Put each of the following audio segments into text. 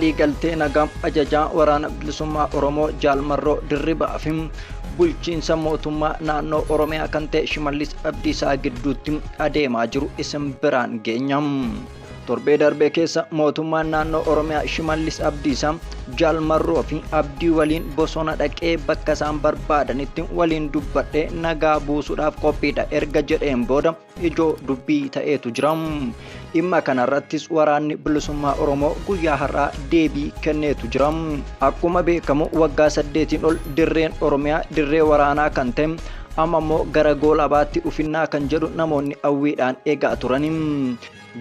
walii galtee nagam ajajaa waraana bilisummaa Oromoo Jaalmarroo Dirribaa fi bulchiinsa mootummaa naannoo Oromiyaa kan ta'e Shimallis Abdiisaa gidduutti adeemaa jiru isin biraan geenyam. Torbee darbee keessa mootummaan naannoo Oromiyaa Shimallis Abdiisaa Jaalmarroo fi Abdii waliin bosona dhaqee bakka isaan barbaadanitti waliin dubbadhee nagaa buusuudhaaf qophiidha erga jedheen booda ijoo dubbii ta'eetu jira. Dhimma kanarrattis waraanni bilisummaa Oromoo guyyaa har'aa deebii kenneetu jira. Akkuma beekamu waggaa 8 ol dirreen Oromiyaa dirree waraanaa kan ta'e amma immoo gara goolabaatti dhufinnaa kan jedhu namoonni hawwiidhaan eegaa turani.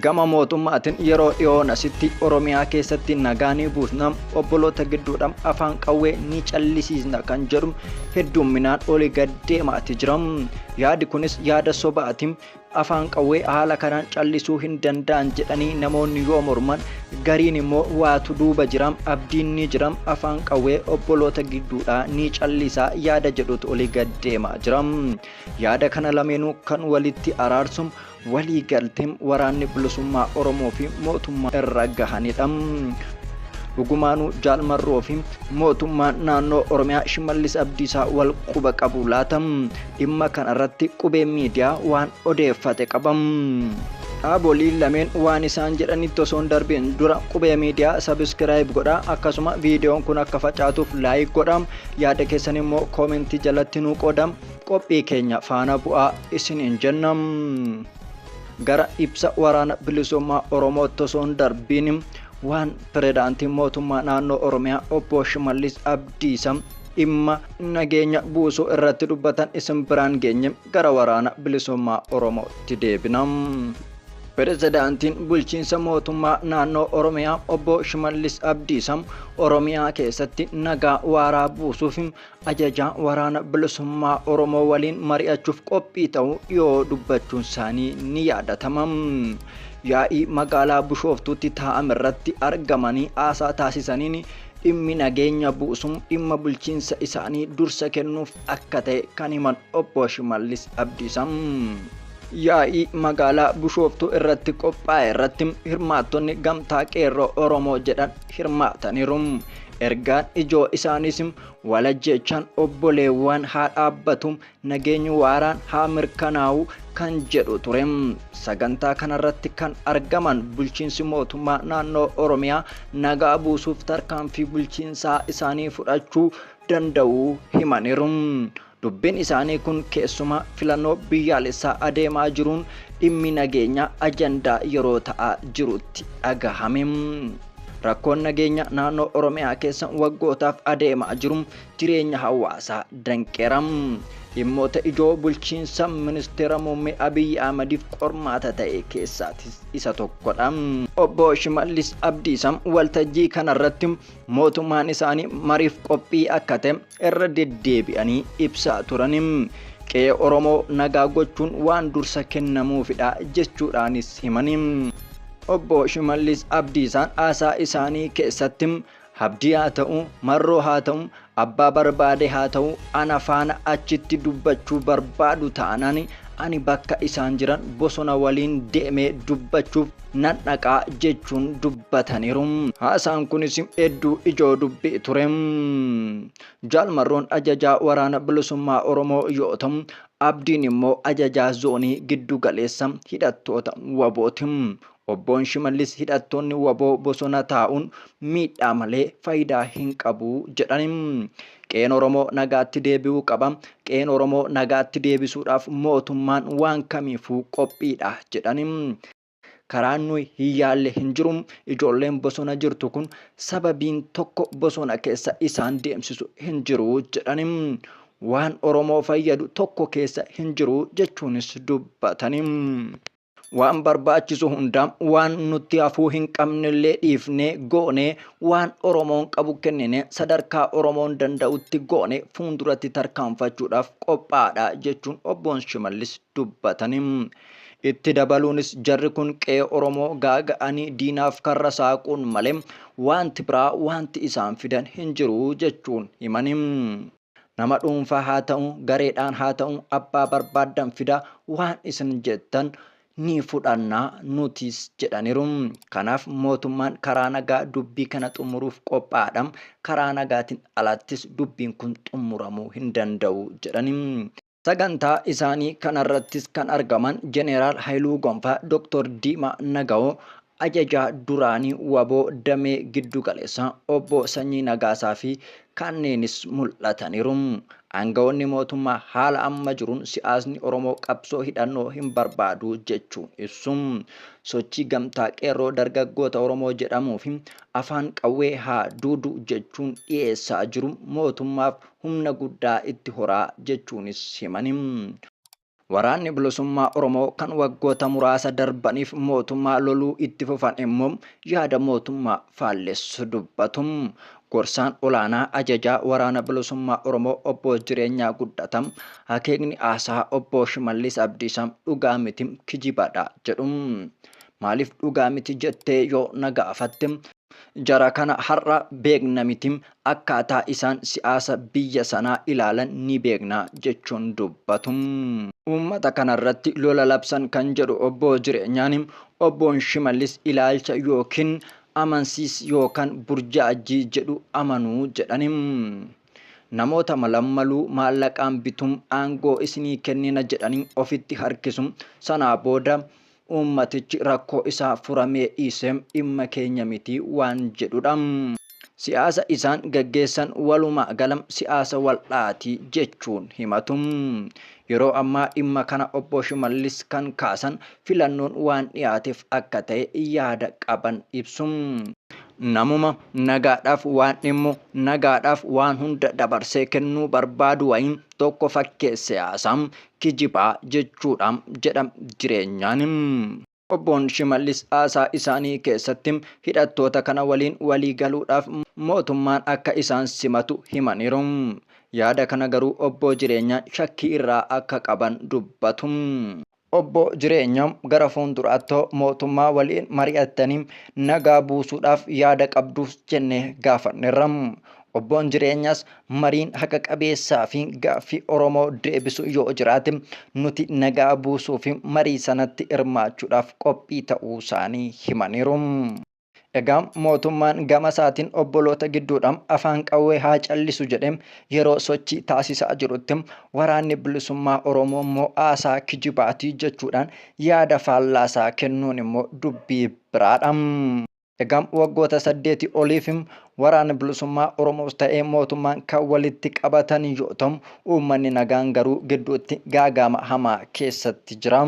Gama mootummaatiin yeroo dhiyoon asitti Oromiyaa keessatti nagaanii buusna obboloota gidduudhaan afaan qawwee ni callisiisna kan jedhu hedduminaan olii gad deemaati jira. Yaadi kunis yaada sobaatiin afaan qawwee haala kanaan callisuu hin danda'an jedhanii namoonni yoo morman gariin immoo waatu duuba jiram abdiin ni jiram afaan qawwee obboloota gidduudhaa ni callisaa yaada jedhutu olii gad deemaa jira. Yaada kana lameenuu kan walitti araarsu walii galteem waraanni bilisummaa Oromoo fi mootummaa irra gahanidha. Dhugumaanuu Jaalmarroo fi mootummaan naannoo Oromiyaa Shimallis Abdiisaa wal quba qabu laatam dhimma kanarratti qubee miidiyaa waan odeeffate qabam. Dhaaboliin lameen waan isaan jedhanitti osoo hin darbin dura qubee miidiyaa sabiskiraayib godhaa akkasuma viidiyoon kun akka facaatuuf laayik godhaa yaada keessan immoo koomentii jalatti nuu qoodaa qophii keenya faana bu'aa isiniin jennam. Gara ibsa waraana bilisummaa Oromootti osoo hin darbin waan pirezidaantiin mootummaa naannoo Oromiyaa obbo Shimallis Abdiisaa dhimma nageenya buusuu irratti dubbatan isin biraan geenye gara waraana bilisummaa Oromootti deebinam. Pirezidaantiin bulchiinsa mootummaa naannoo Oromiyaa obbo Shimallis Abdiisaa Oromiyaa keessatti nagaa waaraa buusuuf ajajaa waraana bilisummaa Oromoo waliin mari'achuuf qophii ta'uu yoo dubbachuun isaanii ni yaadatama. Yaa'ii magaalaa Bishooftuutti taa'ame irratti argamanii haasaa taasisaniin dhimmi nageenya buusuun dhimma bulchiinsa isaanii dursa kennuuf akka ta'e kan himan obbo Shimallis Abdiisaa. Yaa'ii magaalaa Bishooftuu irratti qophaa'e irratti hirmaattonni gamtaa qeerroo Oromoo jedhan hirmaataniiru. Ergaan ijoo isaanis walajjechaan obboleewwan haa dhaabbatu nageenyi waaraan haa mirkanaa'u kan jedhu ture. Sagantaa kanarratti kan argaman bulchiinsi mootummaa naannoo Oromiyaa nagaa buusuuf tarkaanfii bulchiinsaa isaanii fudhachuu danda'u himaniiru. Dubbiin isaanii kun keessumaa filannoo biyyaalessaa adeemaa jiruun dhimmi nageenya ajandaa yeroo ta'aa jirutti dhagahame. Rakkoon nageenya naannoo Oromiyaa keessa waggootaaf adeemaa jiru jireenya hawaasaa danqeera. Dhimmoota ijoo bulchiinsa ministeera muummee Abiyyi Ahmediif qormaata ta'e keessaatis isa tokkodha. Obbo Shimallis Abdiisaa waltajjii kanarratti mootummaan isaanii mariif qophii akka ta'e irra deddeebi'anii ibsaa turan. Qe'ee Oromoo nagaa gochuun waan dursa kennamuufidha jechuudhaanis himani. Obbo Shimallis Abdiisaan haasaa isaanii keessatti abdii haa ta'u marroo haa ta'u abbaa barbaade haa ta'u ana faana achitti dubbachuu barbaadu taanaan ani bakka isaan jiran bosona waliin deemee dubbachuuf nan dhaqaa jechuun dubbataniiru. Haasaan kunis hedduu ijoo dubbii ture. Jaalmarroon ajajaa waraana bilisummaa Oromoo yoo ta'u abdiin immoo ajajaa zoonii giddu galeessa hidhattoota wabooti. Obboon Shimallis hidhattoonni waboo bosona taa'uun miidhaa malee faayidaa hin qabu jedhani. Qe'een Oromoo nagaatti deebi'uu qaba. Qe'een Oromoo nagaatti deebisuudhaaf mootummaan waan kamiifuu qophiidha jedhani. Karaan nuyi hin yaalle hin jiru. Ijoolleen bosona jirtu kun sababiin tokko bosona keessa isaan deemsisu hin jiru jedhani. Waan Oromoo fayyadu tokko keessa hin jiru jechuunis dubbatani. Waan barbaachisu hundaam waan nuti hafuu hin qabnellee dhiifnee goone waan Oromoon qabu kennine sadarkaa Oromoon danda'utti goone fuulduratti tarkaanfachuudhaaf qophaadha jechuun obboon Shimallis dubbatani. Itti dabaluunis jarri kun qe'ee Oromoo gaaga'anii diinaaf karra saaquun malee wanti biraa wanti isaan fidan hin jiru jechuun himani. Nama dhuunfaa haa ta'u gareedhaan haa ta'u abbaa barbaadan fida waan isin jettan ni fudhannaa nutis jedhaniiru. Kanaaf mootummaan karaa nagaa dubbii kana xumuruuf qophaa'aadha. Karaa nagaatiin alattis dubbiin kun xumuramuu hin danda'u jedhani. Sagantaa isaanii kanarrattis kan argaman Jeneraal Haayiluu Gonfaa, Dr. Diimaa Naga'oo, ajajaa duraanii waboo damee giddu galeessaa obbo Sanyii Nagaasaa fi kanneenis mul'ataniiru. Aangawoonni mootummaa haala amma jiruun siyaasni Oromoo qabsoo hidhannoo hin barbaadu jechuun ibsu. Sochii gamtaa qeerroo dargaggoota Oromoo jedhamuu fi afaan qawwee haa duudu jechuun dhiyeessaa jiru mootummaaf humna guddaa itti horaa jechuunis himani. Waraanni bilisummaa Oromoo kan waggoota muraasa darbaniif mootummaa loluu itti fufan immoo yaada mootummaa faallessu dubbatu. Gorsaan olaanaa ajajaa waraana bilisummaa Oromoo obbo Jireenyaa Guddatam akeekni haasaa obbo Shimallis Abdiisaa dhugaa miti kijibadha jedhu. Maaliif dhugaa miti jettee yoo na gaafatte jara kana har'a beekna miti akkaataa isaan siyaasa biyya sanaa ilaalan ni beekna jechuun dubbatu. Uummata kanarratti lola labsan kan jedhu obbo Jireenyaan obboon Shimallis ilaalcha yookiin amansiis yookaan burjaajii jedhu amanuu jedhani. Namoota malammaluu maallaqaan bitum aangoo isinii kennina jedhanii ofitti harkisu sanaa booda uummatichi rakkoo isaa furamee dhiisee dhimma keenya miti waan jedhudha. Siyaasa isaan gaggeessan walumaa galam siyaasa wal'aatii jechuun himatu. Yeroo ammaa dhimma kana obbo Shimallis kan kaasan filannoon waan dhiyaateef akka ta'e yaada qaban ibsu. Namuma nagaadhaaf waan dhimmu nagaadhaaf waan hunda dabarsee kennuu barbaadu wayiin tokko fakkeesse haasam kijibaa jechuudhaan jedha Jireenyaan. Obboon Shimallis haasaa isaanii keessatti hidhattoota kana waliin walii galuudhaaf mootummaan akka isaan simatu himaniiru. Yaada kana garuu obbo Jireenyaan shakkii irraa akka qaban dubbatu. Obbo Jireenyaan gara fuulduraatti mootummaa waliin mari'attanii nagaa buusuudhaaf yaada qabduus jennee gaafanneerra. Obboon Jireenyaas mariin haqa qabeessaa fi gaaffii Oromoo deebisu yoo jiraate nuti nagaa buusuu fi marii sanatti hirmaachuudhaaf qophii ta'uu isaanii himaniiru. Egaa mootummaan gama isaatiin obboloota gidduudhaan afaan qawwee haa callisu jedhee yeroo sochii taasisaa jirutti waraanni bilisummaa Oromoo immoo haasaa kijibaatii jechuudhaan yaada faallaasaa kennuun immoo dubbii biraadha. Egaa waggoota 8 oliif waraana bilisummaa Oromoos ta'ee mootummaan kan walitti qabatan yoo ta'u uummanni nagaan garuu gidduutti gaagama hamaa keessatti jira.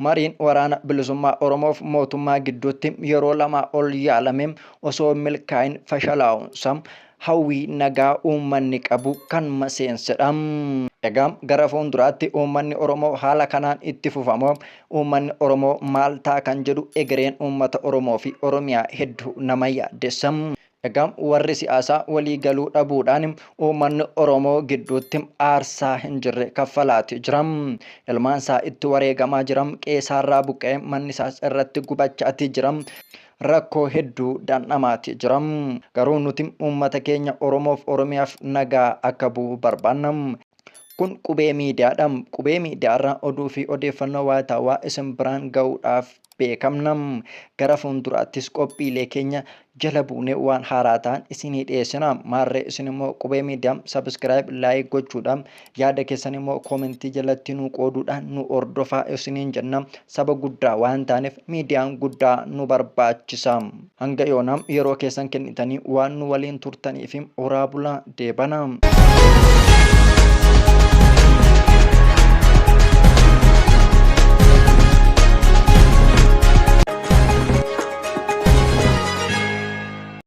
Mariin waraana bilisummaa Oromoof mootummaa gidduutti yeroo lama ol yaalame osoo milkaa'in fashalaa'uunsa hawwii nagaa uummanni qabu kan maseensedha. Egaa gara fuulduraatti uummanni Oromoo haala kanaan itti fufamoo uummanni Oromoo maal ta'a kan jedhu egereen uummata Oromoo fi Oromiyaa hedduu nama yaaddessa. Egaa warri siyaasaa walii galuu dhabuudhaan uummanni Oromoo gidduutti aarsaa hin jirre kaffalaati jira. Ilmaan isaa itti wareegamaa jira. Qeessaarraa buqqee manni isaas irratti gubachaati jira. Rakkoo hedduu dhandhamaati jira. Garuu nuti uummata keenya Oromoof Oromiyaaf nagaa akka bu'u barbaanna. Kun qubee miidiyaadha. Qubee miidiyaarraa oduu fi odeeffannoo waayitaawaa isin biraan ga'uudhaaf beekamna. Gara fuulduraattis qophiilee keenya jala buunee waan haaraa ta'an isinii dhiyeessina. Maarree isin immoo qubee miidiyaa sabiskiraayib laayik gochuudhaan yaada keessan immoo koomentii jalatti nu qooduudhaan nu hordofaa isiniin jenna. Saba guddaa waan taaneef miidiyaan guddaa nu barbaachisa. Hanga yoonam yeroo keessan kennitanii waan nu waliin turtaniif horaa bulaa deebana.